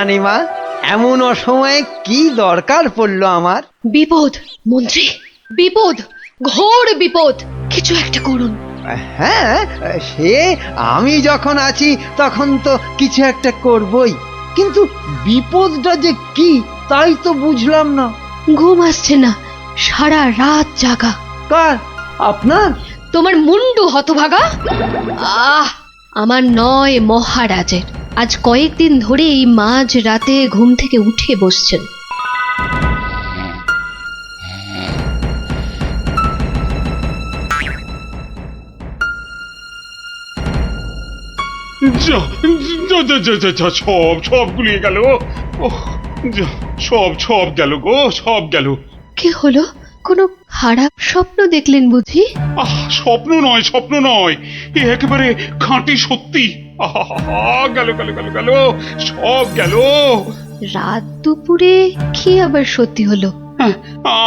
রানীমা, এমন অসময়ে কি দরকার পড়লো আমার? বিপদ মন্ত্রী, বিপদ, ঘোর বিপদ, কিছু একটা করুন। হ্যাঁ, সে আমি যখন আছি তখন তো কিছু একটা করবই, কিন্তু বিপদটা যে কি তাই তো বুঝলাম না। ঘুম আসছে না, সারা রাত জাগা। কার? আপনার? তোমার মুন্ডু হতভাগা। আমার নয়, মহারাজের। আজ কয়েকদিন ধরেই মাঝ রাতে ঘুম থেকে উঠে বসছেন। যা যা যা যা যা যা, সব সব গুলিয়ে গেল। ওহ, যা, সব গেল গো, সব গেল। কি হলো? কোনো খারাপ স্বপ্ন দেখলেন বুঝি? স্বপ্ন নয়, স্বপ্ন নয়, এ একেবারে খাঁটি সত্যি। গেল গেল গেল গেল, সব গেল। রাত দুপুরে কি আবার সত্যি হলো? হ্যাঁ,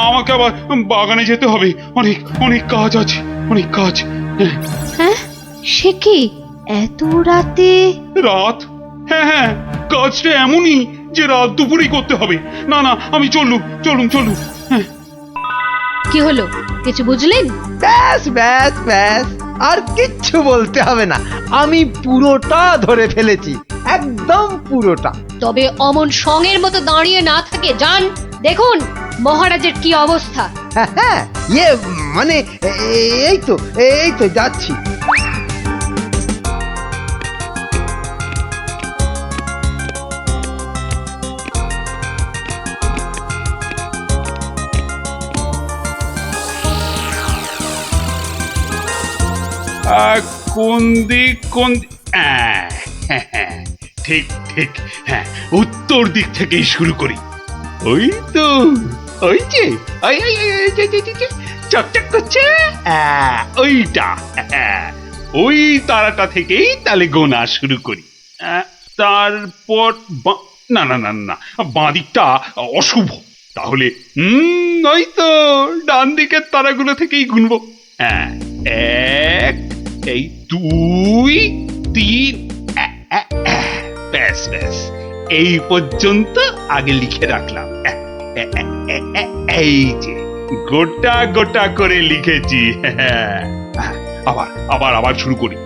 আমাকে আবার বাগানে যেতে হবে, অনেক অনেক কাজ আছে, অনেক কাজ। হ্যাঁ, সে কি এত রাতে? রাত? হ্যাঁ হ্যাঁ, কাজটা এমনই যে রাত দুপুরেই করতে হবে। না না, আমি চললুম চলুন চলুন। হ্যাঁ, কি হলো, কিছু বুঝলেন? ব্যাস ব্যাস ব্যাস, আর কিচ্ছু বলতে হবে না, আমি পুরোটা ধরে ফেলেছি, একদম পুরোটা। তবে অমন সঙের মতো দাঁড়িয়ে না থাকে, যান দেখুন মহারাজের কি অবস্থা। হ্যাঁ হ্যাঁ, মানে এই তো যাচ্ছি। কোন দিক কোন ঠিক ঠিক, হ্যাঁ, উত্তর দিক থেকেই শুরু করি। ওই তো, ওই যে ওই ওই ওই, ওই, যে, যে, যে, যে, চকচক করছে, ওইটা, ওই তারাটা থেকেই তাহলে গোনা শুরু করি। তারপর না না না না, বাঁ দিকটা অশুভ, তাহলে ওই তো ডান দিকের তারাগুলো থেকেই গুনবো। হ্যাঁ, এক, এই দুই, তিন, ব্যাস ব্যাস, এই পর্যন্ত আগে লিখে রাখলাম। এই যে গোটা গোটা করে লিখেছি। আবার আবার আবার শুরু করি।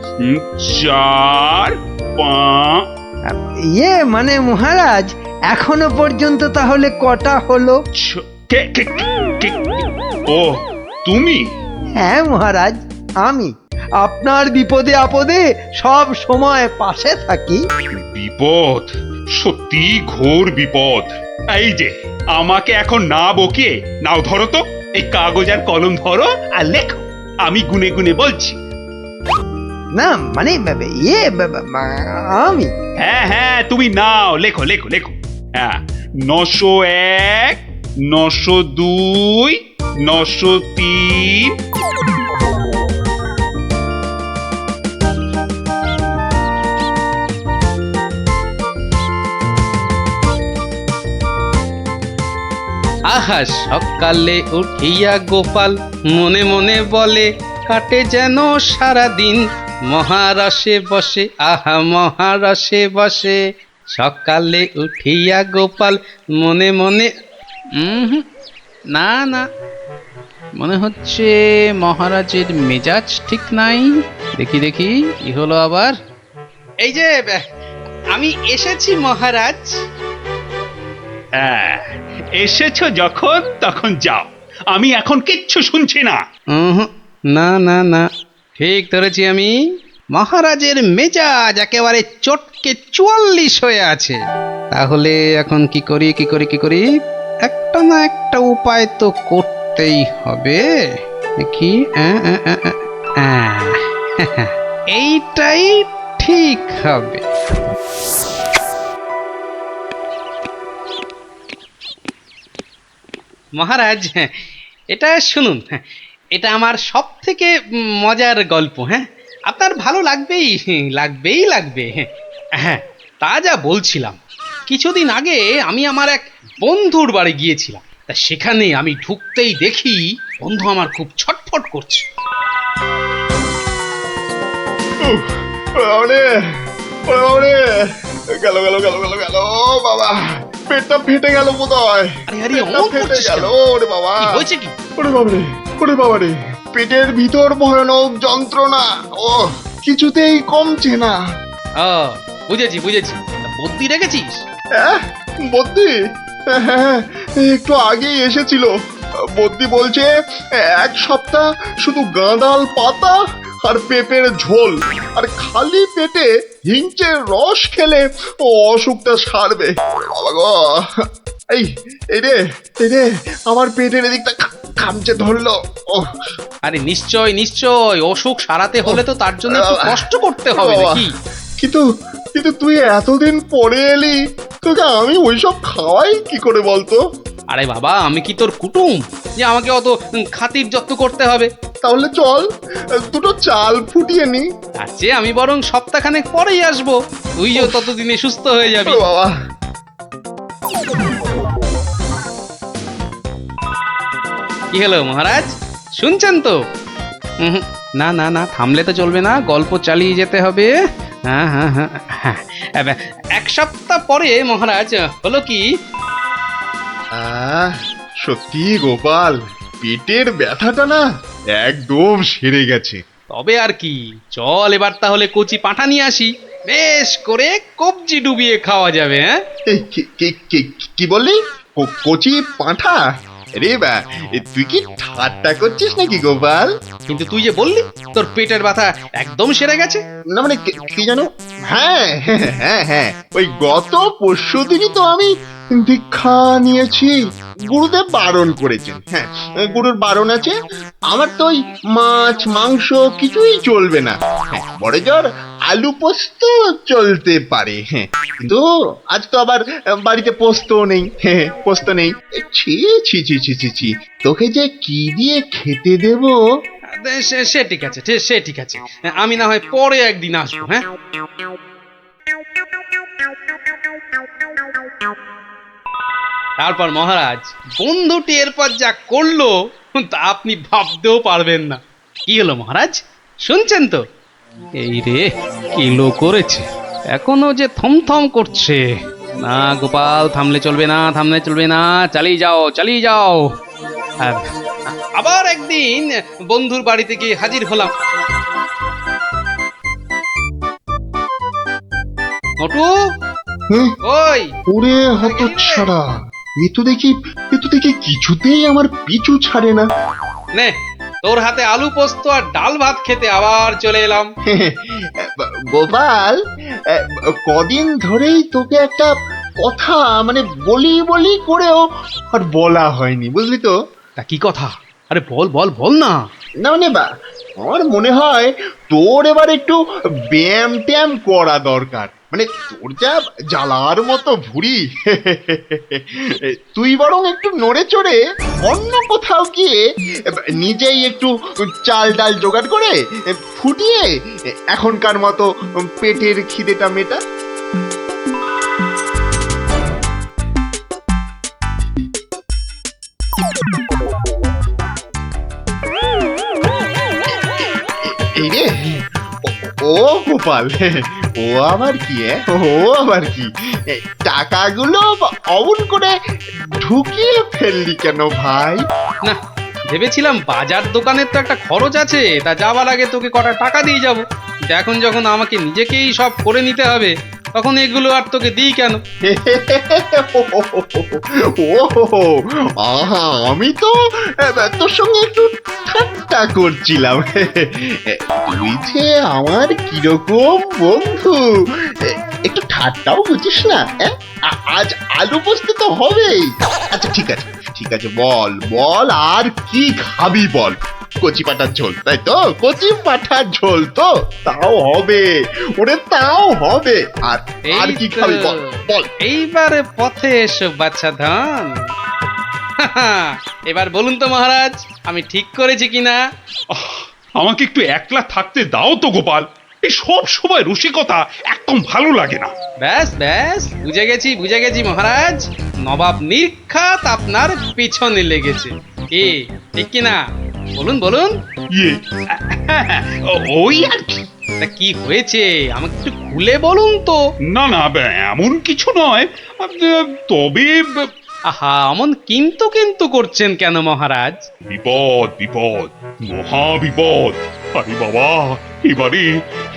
চার, পাঁচ। মানে মহারাজ, এখনো পর্যন্ত তাহলে কটা হলো? ও, তুমি? হ্যাঁ মহারাজ, আমি আপনার বিপদে আপদে সব সময় পাশে থাকি। বিপদ? সত্যি ঘোর বিপদ। এই যে আমাকে এখন না বকিয়ে নাও, ধরো তো এই কাগজ আর কলম ধরো আর লেখো, আমি গুনে গুনে বলছি। না মানে আমি? হ্যাঁ হ্যাঁ, তুমি নাও, লেখো লেখো লেখো। হ্যাঁ, 901, 902, 903। আহা, সকালে উঠিয়া গোপাল মনে মনে বলে, কাটে যেন সারা দিন মহারসে বসে, আহা মহারসে বসে। সকালে উঠিয়া গোপাল মনে মনে, না না, মনে হচ্ছে মহারাজের মেজাজ ঠিক নাই। দেখি দেখি কি হলো আবার। এই যে আমি এসেছি মহারাজ। হ্যাঁ, এসেছো যখন তখন যাও, আমি এখন কিচ্ছু শুনছি না। না না না, ঠিক ধরেছি আমি। মহারাজের মেজাজ একেবারে চটকে 44 হয়ে আছে। তাহলে এখন কি করি কি করি কি করি, একটা না একটা উপায় তো করতেই হবে। দেখি, এইটাই ঠিক হবে। মহারাজ, এটা শুনুন, এটা আমার সব থেকে মজার গল্প। হ্যাঁ, আপনার ভালো লাগবেই লাগবেই লাগবে। হ্যাঁ, তা যা বলছিলাম, কিছুদিন আগে আমি আমার এক বন্ধুর বাড়ি গিয়েছিলাম। তা সেখানে আমি ঢুকতেই দেখি বন্ধু আমার খুব ছটফট করছে। গেল গেল গেল গেল গেল বাবা, পেটটা ফেটে গেল বোধহয়। আরে আরে পেটটা অমন ফেটে করছিস গেল কেন? ওরে বাবা। কি হয়েছে কি? ওরে বাবারে, ওরে বাবারে, পেটের ভিতর ভয়ানক যন্ত্রণা। ও কিছুতেই কমছে না। ও বুঝেছি বুঝেছি, তা বুদ্ধি রেখেছিস? বদ্যি, হ্যাঁ, একটু আগেই এসেছিল। বদ্যি বলছে 1 সপ্তাহ শুধু গাঁদাল পাতা আর পেঁপের ঝোল আর খালি পেটে হিংচের রস খেলে ও অসুখটা সারবে। বাবা গো, এই এই রে, এই রে, আমার পেটের এদিকটা খামচে ধরলো। ও আরে নিশ্চয় নিশ্চয়, অসুখ সারাতে হলে তো তার জন্য একটু কষ্ট করতে হবে বাবা, নাকি? কিন্তু কিন্তু তুই এতদিন পরে এলি, তোকে আমি ওইসব খাওয়াই কি করে বলতো? আরে বাবা, আমি কি তোর কুটুম যে আমাকে অত খাতির যত্ন করতে হবে? তাহলে চল দুটো চাল ফুটিয়ে নি। তার চেয়ে আমি বরং সপ্তাহখানেক পরেই আসবো, তুইও ততদিনে সুস্থ হয়ে যাবি। ও বাবা, কি হলো মহারাজ, শুনছেন তো? না না না, থামলে তো চলবে না, গল্প চালিয়ে যেতে হবে। হ্যাঁ হ্যাঁ হ্যাঁ হ্যাঁ, 1 সপ্তাহ পরে মহারাজ হলো কি, সত্যি গোপাল, পেটের ব্যথাটা না একদম সেরে গেছে। তবে আর কি, চল এবার তাহলে কচি পাঁঠা নিয়ে আসি, বেশ করে কবজি ডুবিয়ে খাওয়া যাবে। হ্যাঁ এই, কি বললি? কচি পাঁঠা? রে বা, তুই কি ঠাট্টা করছিস নাকি গোপাল? কিন্তু তুই যে বললি তোর পেটের ব্যথা একদম সেরে গেছে। না মানে কি জানো, হ্যাঁ হ্যাঁ হ্যাঁ হ্যাঁ, ওই গত পরশুদিনই তো আমি দীক্ষা নিয়েছি। গুরুদেব বারণ করেছেন, হ্যাঁ গুরুর বারণ আছে। আমার তো ওই মাছ মাংস কিছুই চলবে না। হ্যাঁ, বড় জোর আলু পোস্ত চলতে পারে, হ্যাঁ, কিন্তু আজ তো আবার বাড়িতে পোস্ত নেই। হ্যাঁ, পোস্ত নেই। ছি ছি ছি ছি ছি ছি, তোকে যে কি দিয়ে খেতে দেবো? সে ঠিক আছে, সে ঠিক আছে, আমি না হয় পরে একদিন আসবো। হ্যাঁ তারপর মহারাজ, বন্ধুটি এরপর যা করলো তা আপনি ভাবতেও পারবেন না। কি হলো মহারাজ, শুনছেন তো? এই রে, কিলো করেছে, এখনো যে থমথম করছে। না গোপাল, থামলে চলবে না, থামলে চলবে না, চালিয়ে যাও চালিয়ে যাও। আর আবার একদিন বন্ধুর বাড়িতে গিয়ে হাজির হলাম। মোটু, ওই ওরে হতচ্ছাড়া, এ তো দেখি কিছুতেই আমার পিছু ছাড়ে না। নে, তোর হাতে আলু পোস্ত আর ডাল ভাত খেতে আবার চলে এলাম। গোপাল, কদিন ধরেই তোকে একটা কথা মানে বলি বলি করেও আর বলা হয়নি, বুঝলি তো? তা কি কথা? আরে বল বল বল না। না মানে আমার মনে হয় তোর এবার একটু ব্যায়াম ট্যায়াম করা দরকার। মানে তোর যা জ্বালার মতো ভুঁড়ি, তুই বরং একটু নড়ে চড়ে অন্য কোথাও গিয়ে নিজেই একটু চাল ডাল জোগাড় করে ফুটিয়ে এখনকার মতো পেটের খিদেটা মেটা। এই রে, ও গোপাল, ও আবার কি? ও আবার কি? টাকাগুলো অমন করে ঢুকিয়ে ফেললি কেন ভাই? না, ভেবেছিলাম বাজার দোকানের তো একটা খরচ আছে, তা যাওয়ার আগে তোকে কটা টাকা দিয়ে যাব। এখন যখন আমাকে নিজেকেই সব করে নিতে হবে, তখন এগুলো আর তোকে দিই কেন? ও আহা, আমি তো তোর সঙ্গে একটু ঠাট্টা করছিলাম। তুই যে আমার কিরকম বন্ধু, একটু ঠাট্টাও বুঝিস না? আজ আলু পোস্ত তো হবেই। আচ্ছা ঠিক আছে ঠিক আছে, বল বল, আর কি খাবি বল? কচি পাঠার ঝোল, তাই তো? কচি পাঠার ঝোল তো তাও হবে, ওরে তাও হবে। আর আর কি খাবি বল বল। এইবারে পথে এসো বাচ্চা ধন। এবার বলুন তো মহারাজ, আমি ঠিক করেছি কিনা? আমাকে একটু একলা থাকতে দাও তো গোপাল, এই সব সময় রসিকতা একদম ভালো লাগে না। ব্যাস ব্যাস, বুঝে গেছি মহারাজ, নবাব নির্ঘাত আপনার পিছনে লেগেছে। কি ঠিক কিনা? বলুন বলুন। ইয়ে, ওই আর কি। তা কি হয়েছে আমাকে একটু খুলে বলুন তো। না না, এমন কিছু নয়। তবে আহা, অমন কিন্তু কিন্তু করছেন কেন মহারাজ? বিপদ বিপদ, মহা বিপদ। আরে বাবা, এবারে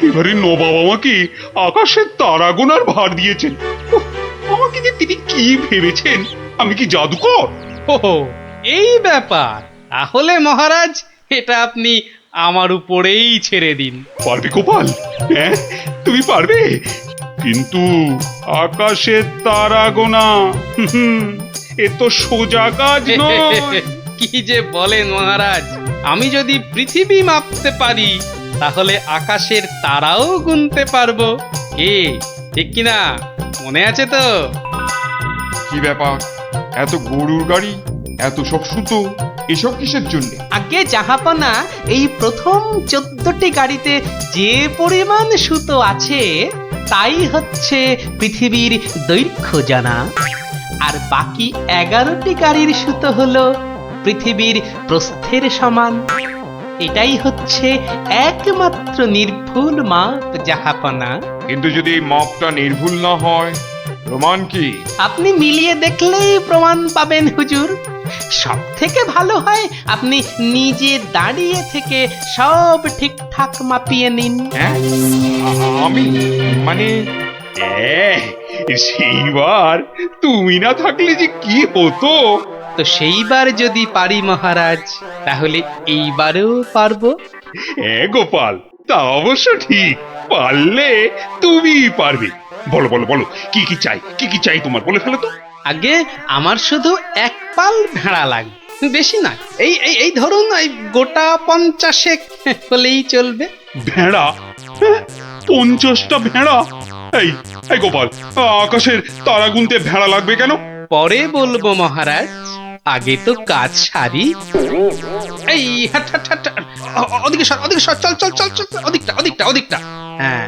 এবারে নবাব আমাকে আকাশের তারা গোনার ভার দিয়েছেন। উফ, আমাকে যে তিনি কি ভেবেছেন, আমি কি জাদুকর? ও, এই ব্যাপার। তাহলে মহারাজ, এটা আপনি আমার উপরেই ছেড়ে দিন। পারবে গোপাল? হ্যাঁ, তুমি পারবে? কিন্তু আকাশের তারা গোনা, এ তো সোজা কাজ নয়। কি যে বলেন মহারাজ, আমি যদি পৃথিবী মাপতে পারি তাহলে আকাশের তারাও গুনতে পারবো। কি ঠিক কিনা? মনে আছে তো? কি ব্যাপার, এত গরুর গাড়ি, এত সব সুতো, এসব কিসের জন্য? আগে জাহাপনা, এই প্রথম 14টি গাড়িতে যে পরিমাণ সুতো আছে তাই হচ্ছে পৃথিবীর দৈর্ঘ্য জানা, আর বাকি 11টি গাড়ির সুতো হলো পৃথিবীর প্রস্থের সমান। এটাই হচ্ছে একমাত্র নির্ভুল মাপ জাহাপনা। কিন্তু যদি এই মাপটা নির্ভুল না হয়, প্রমাণ কি? আপনি মিলিয়ে দেখলেই প্রমাণ পাবেন হুজুর। সব থেকে ভালো হয় আপনি নিজে দাঁড়িয়ে থেকে সব ঠিকঠাক মাপিয়ে নিন। হ্যাঁ, আমি মানে সেইবার তুমি না থাকলে যে কি হতো। তো সেইবার যদি পারি মহারাজ, তাহলে এইবারেও পারবো। হ্যাঁ গোপাল, তা অবশ্য ঠিক। পারলে তুমি পারবে। বলো বলো বলো, কি কি চাই, কি কি চাই তোমার, বলে ফেলো তো। আগে আমার শুধু এক পাল ভেড়া লাগবে, বেশি না। এই এই এই ধরুন, এই গোটা 50 হলেই চলবে। ভেড়া? হ্যাঁ, 50টা ভেড়া? এই এই গোপাল, আকাশের তারা গুনতে ভেড়া লাগবে কেন? পরে বলবো মহারাজ, আগে তো কাজ সারি। এই হাট হাট হাট, ওদিকে সর, ওদিকে সর, চল চল চল চল, ওদিকটা ওদিকটা ওদিকটা। হ্যাঁ,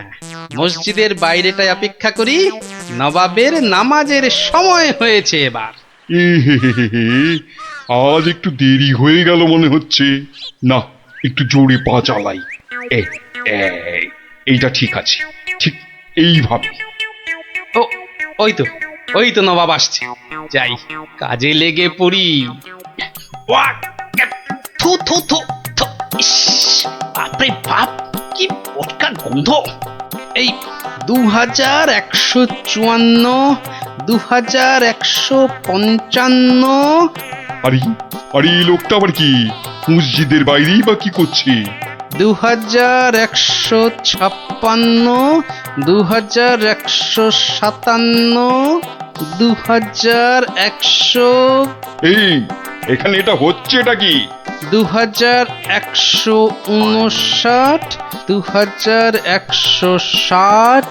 মসজিদের বাইরেটায় অপেক্ষা করি, নবাবের নামাজের সময় হয়েছে এবার। আজ একটু দেরি হয়ে গেল মনে হচ্ছে। না, একটু জোরে পা চালাই। এইটা ঠিক আছে, ঠিক এইভাবে। ও, ওই তো ওই তো নবাব আসছে, যাই কাজে লেগে পড়ি। ওয়াক, থু থু থু থু, ইস, বাপরে বাপ, কি পটকা গন্ধ। এই 2154, 2155। আরে আরে, এই লোকটা আবার কি মসজিদের বাইরেই বা কি করছে? 2156, 2157, 2100, এই, এখানে এটা হচ্ছেটা কি? 2159, 2160,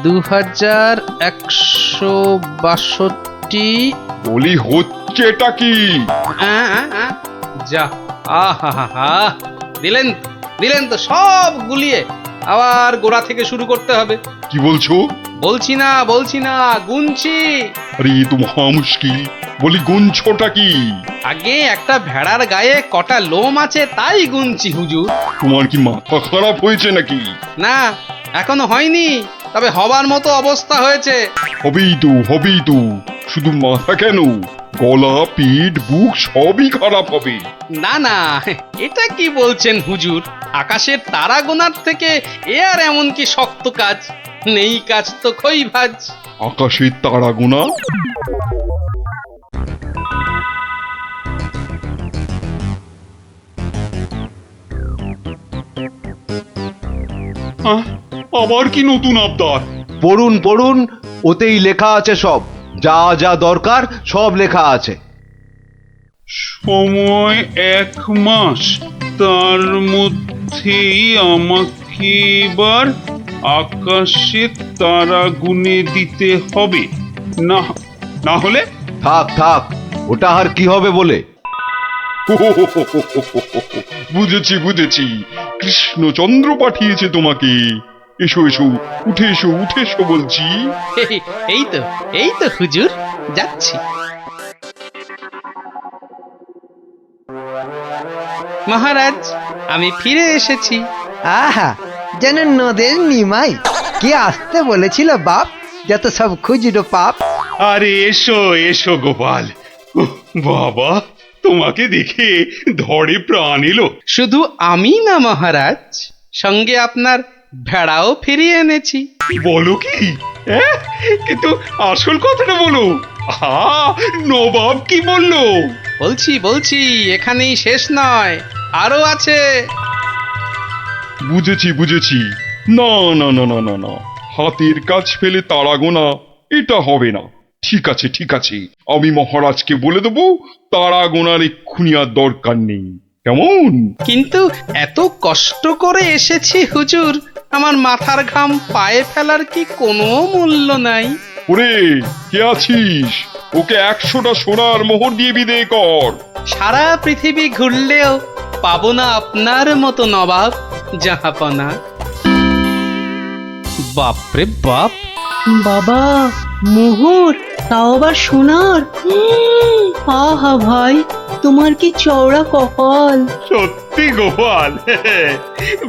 2162। বলি হচ্ছেটা কি? যা, আহা, দিলেন দিলেন তো সব গুলিয়ে। আবার গোড়া থেকে শুরু করতে হবে। কি বলছো? বলছি না, গুনছি। আরে এ তো মহা মুশকিল। বলি গুনছোটা কি? আগে একটা ভেড়ার গায়ে কটা লোম আছে তাই গুনছি হুজুর। তোমার কি মাথা খারাপ হয়েছে নাকি? না, এখনো হয়নি, তবে হবার মতো অবস্থা হয়েছে। হবেই তো, শুধু মাথা কেন, গলা, পিঠ, বুক সবই খারাপ হবে। না, এটা কি বলছেন হুজুর? আকাশের তারা গোনার থেকে এ আর এমন কি শক্ত কাজ? নেই কাজ তো খই ভাজ। আকাশের তারা গোনা? আবার কি নতুন আবদার? পড়ুন পড়ুন, ওতেই লেখা আছে সব, যা যা দরকার সব লেখা আছে। সময় 1 মাস, তার মধ্যেই আমাকে এবার আকাশে তারা গুনে দিতে হবে। না, না হলে থাক থাক, ওটা আর কি হবে বলে। বুঝেছি, কৃষ্ণচন্দ্র পাঠিয়েছে তোমাকে। এসো উঠে এসো বলছি। এই তো হুজুর, যাচ্ছি। মহারাজ, আমি ফিরে এসেছি। আহা, যেন নদের নিমাই। কে আসতে বলেছিল বাপ, যত সব খুচরো পাপ। আরে এসো এসো গোপাল। উহ, বাবা, তোমাকে দেখে ধরে প্রাণ এলো। শুধু আমি না মহারাজ, সঙ্গে আপনার ভেড়াও ফিরিয়ে এনেছি। বলো কি? হ্যাঁ? কিন্তু আসল কথাটা বলো। নবাব কি বললো? বলছি এখানেই শেষ নয়, আরো আছে। বুঝেছি। না না না না না না, হাতের কাজ ফেলে তারা গোনা এটা হবে না। ঠিক আছে, আমি মহারাজকে বলে দেবো তারা গোনার এক্ষুনি আর দরকার নেই, কেমন? কিন্তু এত কষ্ট করে এসেছি হুজুর, আমার মাথার ঘাম পায়ে ফেলার কি কোনো মূল্য নাই? ওরে, কে আছিস? ওকে 100টা সোনার মোহর দিয়ে বিদেয় কর। সারা পৃথিবী ঘুরলেও পাবো না আপনার মতো নবাব জাহাপনা। বাপরে বাপ! বাবা, মোহর, তাও আবার সোনার। আহা ভাই, তোমার কি চওড়া কপাল। সত্যি গোপাল,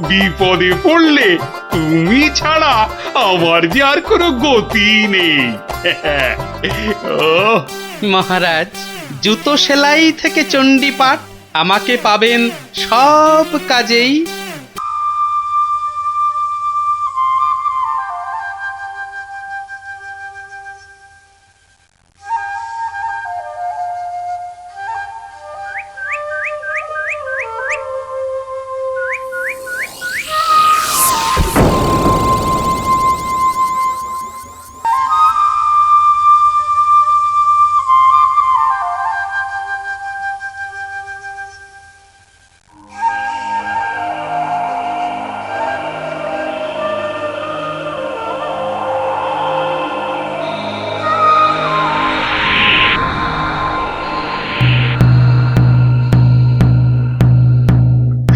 বিপদে পড়লে তুমি ছাড়া আমার যে আর কোনো গতি নেই। ওহ, মহারাজ, জুতো সেলাই থেকে চণ্ডীপাঠ আমাকে পাবেন সব কাজেই।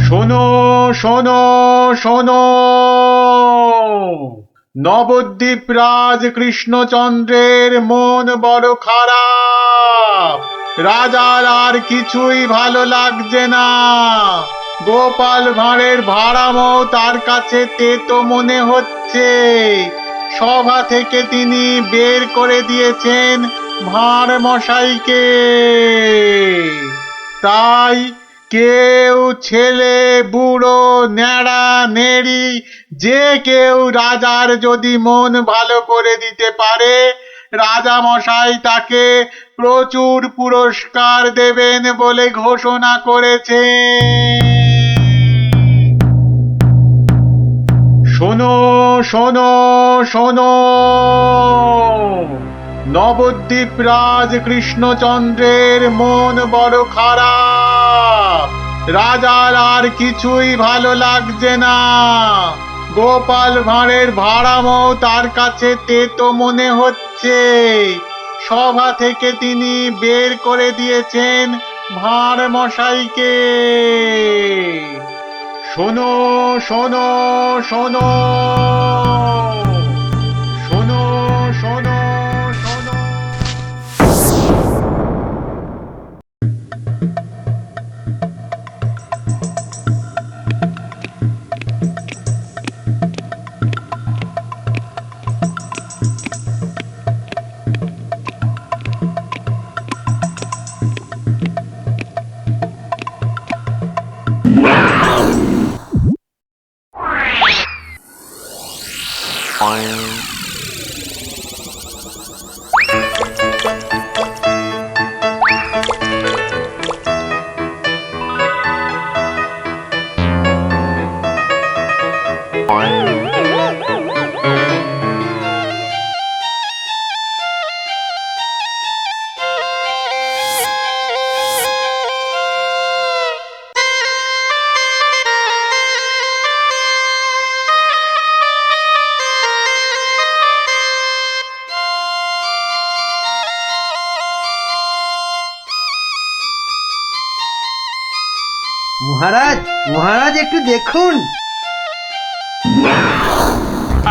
শোনো শোনো শোনো, নবদ্বীপ রাজ কৃষ্ণচন্দ্রের মন বড় খারাপ। রাজার আর কিছুই ভালো লাগছে না। গোপাল ভাঁড়ের ভাড়ামও তার কাছে তেতো মনে হচ্ছে। সভা থেকে তিনি বের করে দিয়েছেন ভাঁড় মশাইকে। তাই কেউ, ছেলে বুড়ো ন্যাড়া নেড়ি, যে কেউ রাজার যদি মন ভালো করে দিতে পারে, রাজা মশাই তাকে প্রচুর পুরস্কার দেবেন বলে ঘোষণা করেছে। শোনো শোনো শোনো, নবদ্বীপ রাজ কৃষ্ণচন্দ্রের মন বড় খারাপ। রাজার আর কিছুই ভালো লাগছে না। গোপাল ভাঁড়ের ভাড়ামও তার কাছে তেতো মনে হচ্ছে। সভা থেকে তিনি বের করে দিয়েছেন ভাঁড় মশাইকে। শোনো শোনো শোনো, শোনো শোনো শোনো। মহারাজ, মহারাজ একটু দেখুন।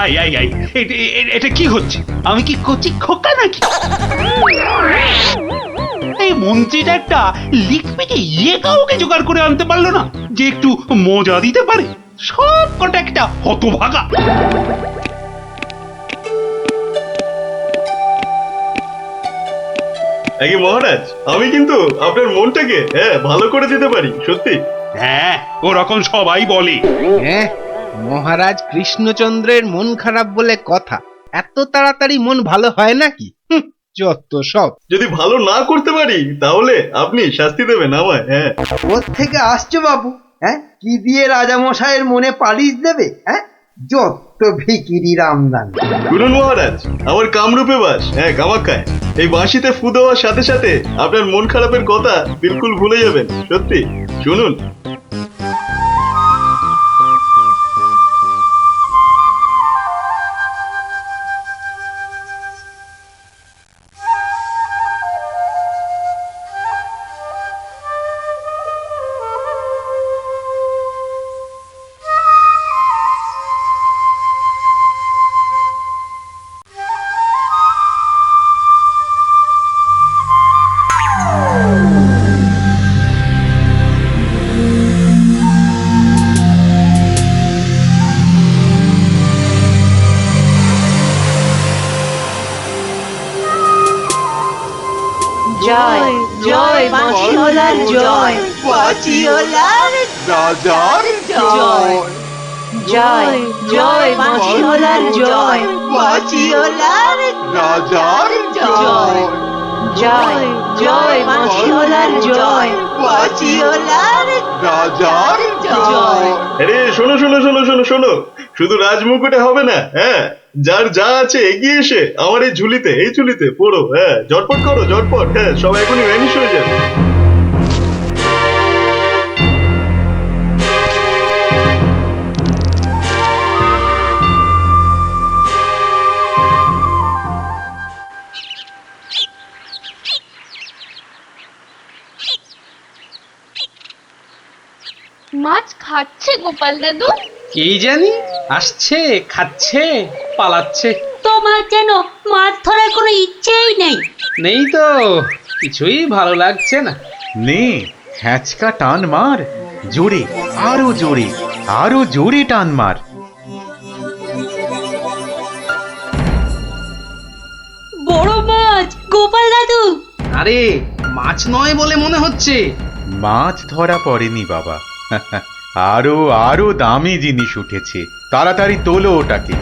আই আই আই, এটা কি হচ্ছে? আমি কি কচি খোকা নাকি? এই মন্ত্রীটা একটা লিখপিটে ইয়ে কাউকে জোগাড় করে আনতে পারলো না যে একটু মজা দিতে পারে। সব কটা একটা হতভাগা। আগে মহারাজ, আমি কিন্তু আপনার মনটাকে ভালো করে দিতে পারি, সত্যি। হ্যাঁ, ওরকম সবাই বলে। হ্যাঁ, মহারাজ কৃষ্ণচন্দ্রের মন খারাপ বলে কথা। এত তাড়াতাড়ি মন ভালো হয় নাকি? যত সব। যদি ভালো না করতে পারি তাহলে আপনি শাস্তি দেবেন আমায়। হ্যাঁ, থেকে আসছো বাবু? হ্যাঁ, কি দিয়ে রাজামশাইয়ের মনে পালিশ দেবে? হ্যাঁ, যত ভিকিরি রামদান। শুনুন মহারাজ, আমার কামরূপে বাস, কামাখ্যায়। এই বাঁশিতে ফু দেওয়ার সাথে সাথে আপনার মন খারাপের কথা বিলকুল ভুলে যাবেন, সত্যি। শুনুন। জয় জয় বাঁশিওয়ালার জয়, বাঁশিওয়ালার রাজার জয়। জয় জয় বাঁশিওয়ালার জয়, বাঁশিওয়ালার রাজার জয়। জয় জয় বাঁশিওয়ালার জয়, বাঁশিওয়ালার রাজার জয়। আরে শোনো শোনো শোনো শোনো শোনো, শুধু রাজমুকুটে হবে না। যার যা আছে এগিয়ে এসে আমার এই ঝুলিতে পড়ো। ঝটপট করো, ঝটপট। সব এখনই ভ্যানিশ হয়ে যাবে। মাছ খাচ্ছে গোপাল দাদু? কি জানি, আসছে, খাচ্ছে, পালাচ্ছে। তোমার যেন মাছ ধরার কোনো ইচ্ছেই নেই। নেই তো, কিছুই ভালো লাগছে না। নে হ্যাঁচকা টান মার, জোরে, আরো জোরে, আরো জোরে টান মার। বড় মাছ, গোপাল দাদু। আরে মাছ নয় বলে মনে হচ্ছে। মাছ ধরা পড়েনি বাবা, আরো আরো দামি জিনিস উঠেছে। তাড়াতাড়ি তোলো ওটাকে।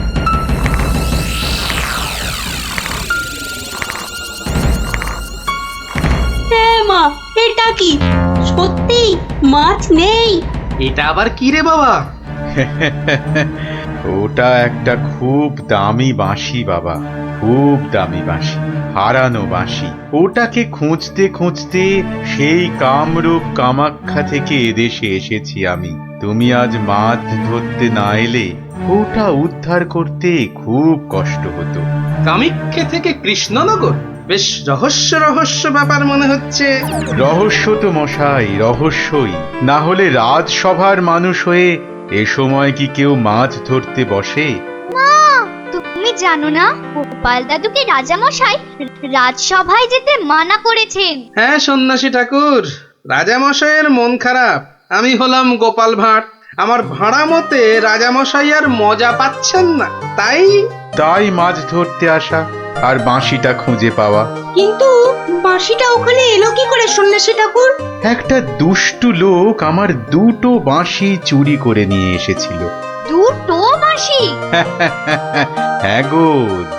হ্যাঁ মা, এটা কি সত্যি মাছ নেই? এটা আবার কি রে বাবা? ওটা একটা খুব দামি বাঁশি বাবা, খুব দামি বাঁশি, হারানো বাঁশি। ওটাকে খুঁজতে খুঁজতে সেই কামরূপ কামাখ্যা থেকে এদেশে এসেছি আমি। তুমি আজ মাছ ধরতে না এলে ওটা উদ্ধার করতে খুব কষ্ট হতো। কামাখ্যা থেকে কৃষ্ণনগর? বেশ রহস্য রহস্য ব্যাপার মনে হচ্ছে। রহস্য তো মশাই, রহস্যই। না হলে রাজসভার মানুষ হয়ে এ সময় কি কেউ মাছ ধরতে বসে? তুমি জানো না গোপাল দাদুকে রাজামশাই রাজসভায় যেতে মানা করেছেন। হ্যাঁ সন্ন্যাসী ঠাকুর, রাজামশাইয়ের মন খারাপ। আমি হলাম গোপাল ভাঁড়। আমার ভাড়া মতে রাজামশাই আর মজা পাচ্ছেন না, তাই মাছ ধরতে আসা আর বাঁশিটা খুঁজে পাওয়া। কিন্তু বাঁশিটা ওখানে এলো কি করে সন্ন্যাসী ঠাকুর? একটা দুষ্টু লোক আমার দুটো বাঁশি চুরি করে নিয়ে এসেছিল। দুটো বাঁশি? হ্যাঁ গো,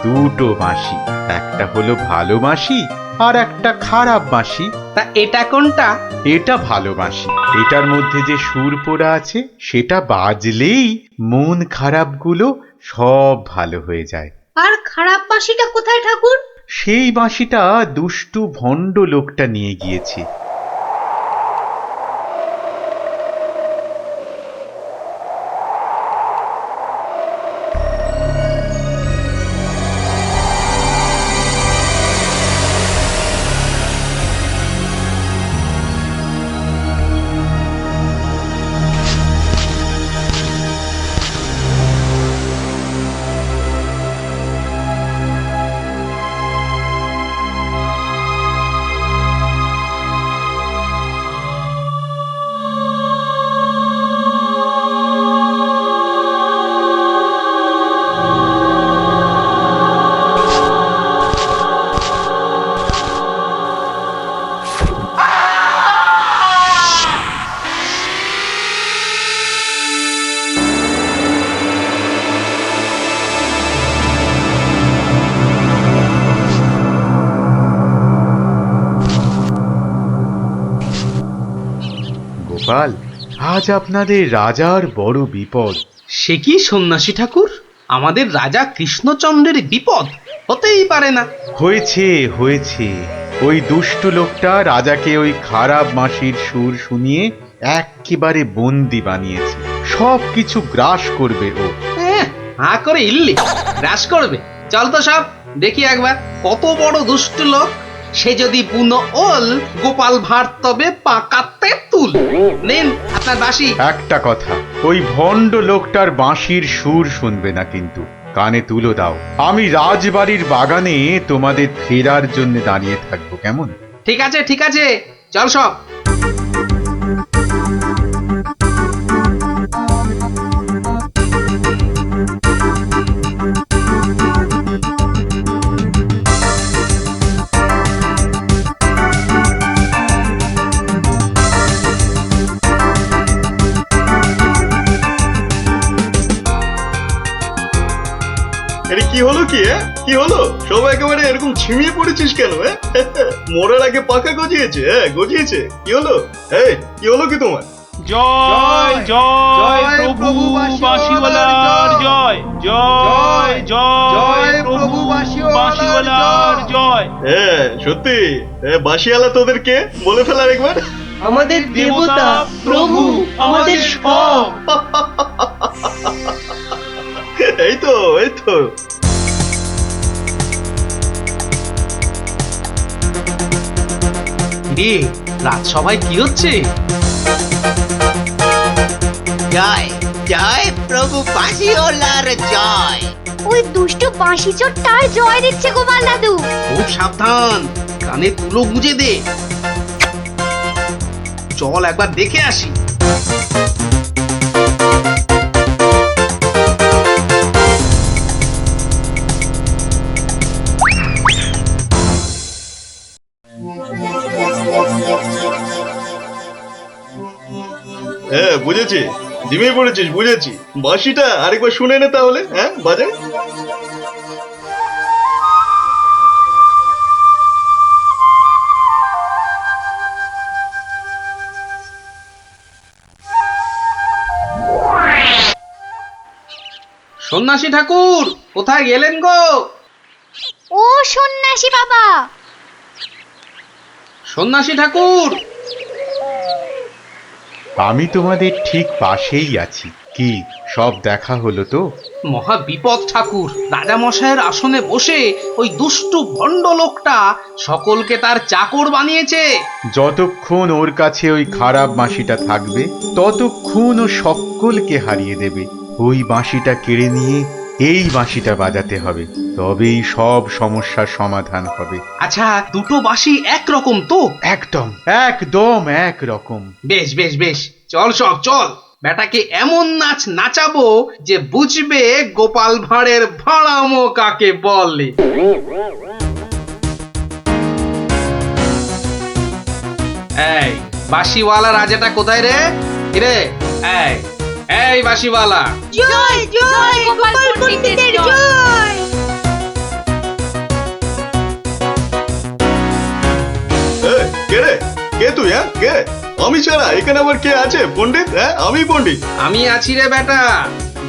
দুটো বাঁশি। একটা হলো ভালো বাঁশি আর একটা খারাপ বাঁশি। তা এটা কোনটা? এটা ভালো বাঁশি। এটার মধ্যে যে সুর পোড়া আছে সেটা বাজলেই মন খারাপগুলো সব ভালো হয়ে যায়। আর খারাপ বাঁশিটা কোথায় ঠাকুর? সেই বাঁশিটা দুষ্টু ভণ্ড লোকটা নিয়ে গিয়েছে। গোপাল, আজ আপনাদের রাজার বড় বিপদ। সে কি সন্ন্যাসী ঠাকুর, আমাদের রাজা কৃষ্ণচন্দ্রের বিপদ হতেই পারে না। হয়েছে হয়েছে, ওই দুষ্টু লোকটা রাজাকে ওই খারাপ মাসির সুর শুনিয়ে একেবারে বন্দি বানিয়েছে। সব কিছু গ্রাস করবে ও। হা করে ইল্লি গ্রাস করবে? চল তো সব দেখি একবার, কত বড় দুষ্ট লোক। সে যদি বুনো ওল, গোপাল ভাঁড় তবে পাকাতে তুল। নিন আপনার বাঁশি। একটা কথা, ওই ভণ্ড লোকটার বাঁশির সুর শুনবে না কিন্তু, কানে তুলো দাও। আমি রাজবাড়ির বাগানে তোমাদের ফেরার জন্য দাঁড়িয়ে থাকবো, কেমন? ঠিক আছে ঠিক আছে, চল সব। আরে কি হলো কি? কি হলো? সব একেবারে এরকম ছিমিয়ে পড়েছিস কেন? মরার আগে পাকা গজিয়েছে? গজিয়েছে? কি হলো? কি হলো কি তোমার? জয় জয় প্রভু বাঁশিওয়ালার জয়, জয় জয় প্রভু বাঁশিওয়ালার জয়। সত্যি বাঁশিওয়ালা তোদের কে বলে ফেলার একবার? আমাদের দেবতা, প্রভু, আমাদের সব। এই তো এই তো। রাজসভায় কি হচ্ছে? জয় জয় প্রভু বাঁশিওয়ালার জয়। ওই দুষ্টু বাঁশি চোরটার জয় দিচ্ছে গোপাল দাদু। খুব সাবধান, কানে তুলো গুজে দে। চল একবার দেখে আসি। বুঝেছি, জিমে পড়েছিস, বুঝেছি। বাঁশিটা আরেকবার শুনে নে তাহলে। বাজে। সন্ন্যাসী ঠাকুর কোথায় গেলেন গো? ও সন্ন্যাসী বাবা! সন্ন্যাসী ঠাকুর! আমি তোমাদের ঠিক পাশেই আছি। কি সব দেখা হলো তো? মহা বিপদ ঠাকুর। রাজা মশাইয়ের আসনে বসে ওই দুষ্টু ভণ্ড লোকটা সকলকে তার চাকর বানিয়েছে। যতক্ষণ ওর কাছে ওই খারাপ বাঁশিটা থাকবে, ততক্ষণ ও সকলকে হারিয়ে দেবে। ওই বাঁশিটা কেড়ে নিয়ে এই বাঁশিটা বাজাতে হবে, তবেই সব সমস্যার সমাধান হবে। আচ্ছা, দুটো বাঁশি একরকম তো? একদম একদম একরকম। বেশ বেশ বেশ, চল সব চল। বেটাকে এমন নাচ নাচাবো যে বুঝবে গোপাল ভাঁড়ের ভাড়ামো কাকে বলে। এই বাঁশিওয়ালা রাজাটা কোথায় রে? রে এই এই বাঁশিওয়ালা! জয় জয় গোপাল পণ্ডিতের জয়। কে রে? কে তুই? কে? আমি ছাড়া এখানে আবার কে আছে? পণ্ডিত? আমি পণ্ডিত। আমি আছি রে বেটা।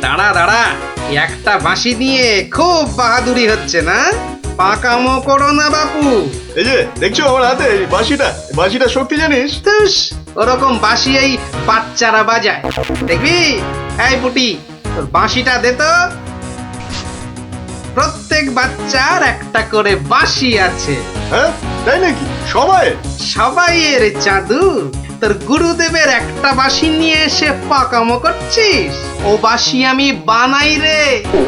দাঁড়া দাঁড়া, একটা বাঁশি নিয়ে খুব বাহাদুরি হচ্ছে না? পাকামো করো না বাপু। এই যে দেখছো আমার হাতে বাঁশিটা শক্তি জানিস? ওরকম বাঁশি এই বাচ্চারা বাজায়, দেখবি? এই পুটি, তোর বাঁশিটা দে তো। প্রত্যেক বাচ্চার একটা করে বাঁশি আছে। তাই নাকি? সবাইয়ের চাঁদু। তোর গুরুদেবের একটা বাঁশি নিয়ে এসে পাকামো করছিস? ও বাঁশি আমি বানাই রে।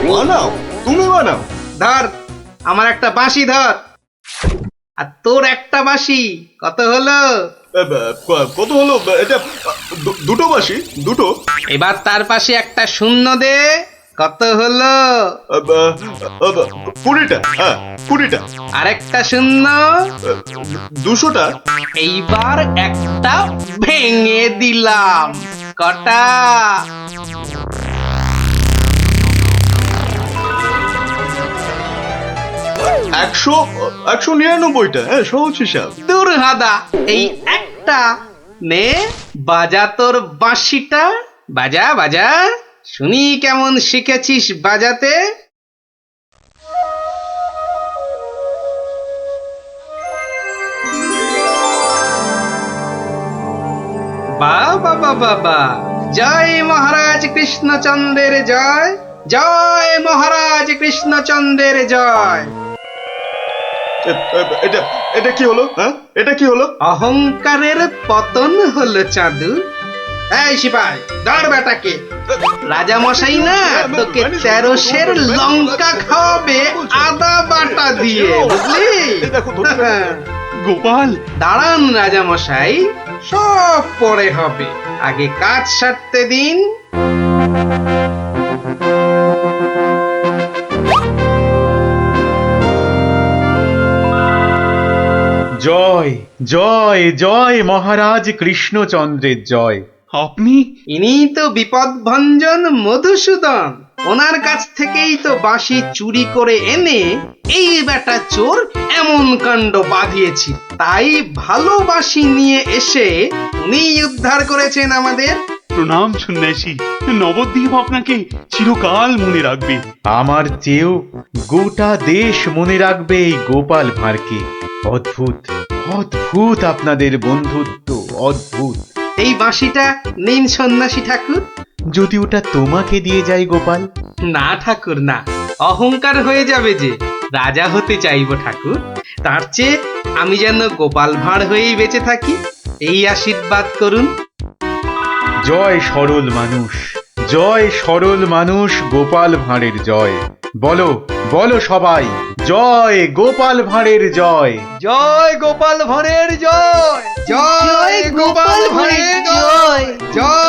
বানাও? তুমি বানাও? ধর আমার একটা বাঁশি ধর, আর তোর একটা বাঁশি। কত হলো? কত হলো? এটা দুটো বাঁশি, দুটো। এবার তার পাশে একটা শূন্য দে। কত হলো? 20টা। 20টা। আরেকটা শূন্য। 200টা। এইবার একটা ভেঙে দিলাম। কটা? 199টা। সহজ হিসাব। দূর হাদা, এই একটা নে বাজা তোর বাঁশিটা, বাজা বাজা, শুনি কেমন শিখেছিস বাজাতে। বাবা বাবা বা, জয় মহারাজ কৃষ্ণচন্দ্রের জয়, জয় মহারাজ কৃষ্ণচন্দ্রের জয়। এটা এটা কি হলো? হ্যাঁ, এটা কি হলো? অহংকারের পতন হলো চাঁদু। এই সিপাই, ধর বেটাকে। রাজা মশাই না তোকে 13 সের লঙ্কা খাওয়াবে আদা বাটা দিয়ে, বুঝলি? গোপাল, দাঁড়ান রাজা মশাই, সব পরে হবে, আগে কাজ সারতে দিন। জয় জয় জয় মহারাজ কৃষ্ণচন্দ্রের জয়। আপনি? ইনি তো বিপদভঞ্জন মধুসূদন, ওনার কাছ থেকেই তো বাঁশি চুরি করে এনে এই বেটা চোর এমন কাণ্ড বাঁধিয়েছি। তাই ভালো বাঁশি নিয়ে এসে উনি উদ্ধার করেছেন আমাদের। প্রণাম সন্ন্যাসী, নবদ্বীপ আপনাকে চিরকাল মনে রাখবে। আমার চেয়েও গোটা দেশ মনে রাখবে এই গোপাল ভাঁড়কে। অদ্ভুত অদ্ভুত আপনাদের বন্ধুত্ব, অদ্ভুত। এই বাঁশিটা নিন সন্ন্যাসী ঠাকুর। যদি ওটা তোমাকে দিয়ে যাই গোপাল? না ঠাকুর না, অহংকার হয়ে যাবে যে। রাজা হতে চাইবো ঠাকুর, তার চেয়ে আমি যেন গোপাল ভাঁড় হয়েই বেঁচে থাকি, এই আশীর্বাদ করুন। জয় সরল মানুষ, জয় সরল মানুষ, গোপাল ভাঁড়ের জয়। বলো বলো সবাই, জয় গোপাল ভাঁড়ের জয়। জয় গোপাল ভাঁড়ের জয়, জয় গোপাল ভাঁড়ের জয়, জয়